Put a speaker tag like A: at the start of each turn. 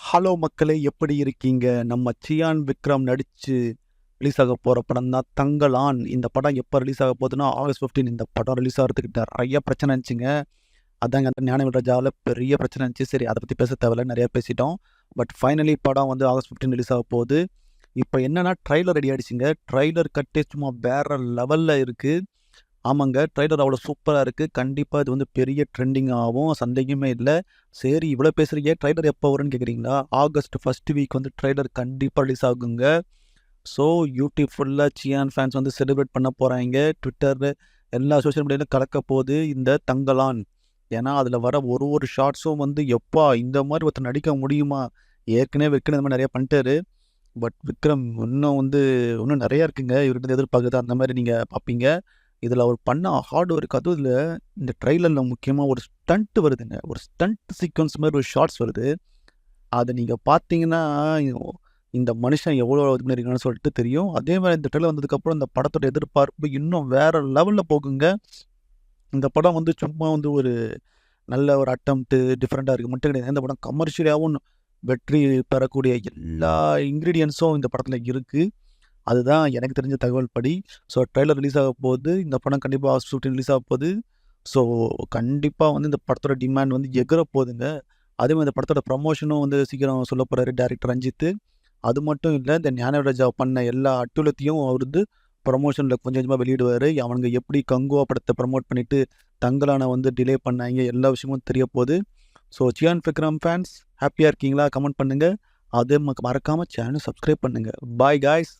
A: Hello மக்களே, எப்படி இருக்கீங்க? நம்ம சியான் விக்ரம் நடிச்சு ரிலீஸ் ஆக போற படம் தான் தங்கலான். இந்த படம் எப்ப ரிலீஸ் ஆக போகுதுன்னா, ஆகஸ்ட் 15 இந்த படம் ரிலீஸ் ஆகுறதுக்கு நெறைய பிரச்சனை இருந்துச்சுங்க. அதாங்க அந்த ஞானவேல் ராஜாவால பெரிய பிரச்சனை இருந்துச்சு. சரி, அத பத்தி பேச தேவையில்ல. நெறைய பேசிட்டோம். பட் ஃபைனலி படம் வந்து ஆகஸ்ட் 15 ரிலீஸ் ஆக போகுது. இப்ப என்னன்னா ட்ரெய்லர் ரெடி ஆயிடுச்சுங்க. ட்ரெய்லர் கட்டே சும்மா வேற லெவல்ல இருக்கு. ஆமாங்க. ட்ரெய்லர் அவ்வளோ சூப்பரா இருக்கு. கண்டிப்பா இது வந்து பெரிய ட்ரெண்டிங் ஆவும். சந்தேகமே இல்ல. சரி, இவ்வளோ பேசுறீங்க. ட்ரெய்லர் எப்போ வரும்னு கேட்குறீங்களா? ஆகஸ்ட் ஃபர்ஸ்ட் வீக் வந்து ட்ரெய்லர் கண்டிப்பா ரிலீஸ் ஆகுங்க. ஸோ யூடியூப் ஃபுல்லா சியான் ஃபேன்ஸ் வந்து செலிப்ரேட் பண்ண போறாய்ங்க. ட்விட்டர் எல்லா சோஷியல் மீடியாவிலும் கலக்க போகுது இந்த தங்கலான். ஏன்னா, அதில வர ஒரு ஷார்ட்ஸும் வந்து எப்பா இந்த மாரி ஒருத்தர் நடிக்க முடியுமா? ஏற்கனவே விக்ரம் இந்த மாரி நெறைய பண்ணிட்டாரு. பட் விக்ரம் இன்னும் நெறைய இருக்குங்க. இவர்கிட்ட எதிர்பார்க்குறது அந்த மாரி நீங்க பார்ப்பீங்க. இதில அவர் பண்ண ஹார்ட் ஒர்க் அதுவும் இதில இந்த ட்ரெய்லர்ல முக்கியமா ஒரு ஸ்டண்ட் வருதுங்க. ஒரு ஸ்டண்ட் சீக்வென்ஸ் மாரி ஒரு ஷார்ட்ஸ் வருது. அத நீங்க பார்த்தீங்கன்னா, இந்த மனுஷன் எவ்வளோ இது பண்ணியிருக்கான்னு சொல்லிட்டு தெரியும். அதே மாரி இந்த ட்ரெய்லர் வந்ததுக்கப்புறம் இந்த படத்தோட எதிர்பார்ப்பு இன்னும் வேற லெவல்ல போகுங்க. இந்த படம் வந்து சும்மா வந்து ஒரு நல்ல ஒரு அட்டெம்ப்ட் டிஃபரெண்ட்டா இருக்கு மட்டும் கிடையாது. இந்த படம் கமர்ஷியலாவும் வெற்றி பெறக்கூடிய எல்லா இன்கிரீடியன்ட்ஸும் இந்த படத்தில இருக்கு. அதுதான் எனக்கு தெரிஞ்ச தகவல் படி. ஸோ ட்ரெய்லர் ரிலீஸ் ஆக போகுது. இந்த படம் கண்டிப்பா ஆகஸ்ட் 15 ரிலீஸ் ஆக போகுது. ஸோ கண்டிப்பா வந்து இந்த படத்தோட டிமாண்ட் வந்து எகுற போகுதுங்க. அதேமாரி இந்த படத்தோட ப்ரமோஷனும் வந்து சீக்கிரம் சொல்லப் போறாரு டைரக்டர் ரஞ்சித். அது மட்டும் இல்ல, இந்த ஞானவேல் ராஜா பண்ண எல்லா அட்டூழியத்தையும் அவர் வந்து ப்ரமோஷன்ல கொஞ்சம் கொஞ்சமா வெளியிடுவாரு. அவனுங்க எப்படி கங்குவா படத்த ப்ரமோட் பண்ணிட்டு, தங்கலான வந்து டிலே பண்ணாய்ங்க. எல்லா விஷயமும் தெரிய போகுது. ஸோ சியான் விக்ரம் ஃபேன்ஸ் ஹேப்பியா இருக்கீங்களா? கமெண்ட் பண்ணுங்க. மறக்காம சேனல சப்ஸ்கிரைப் பண்ணுங்க. Bye guys.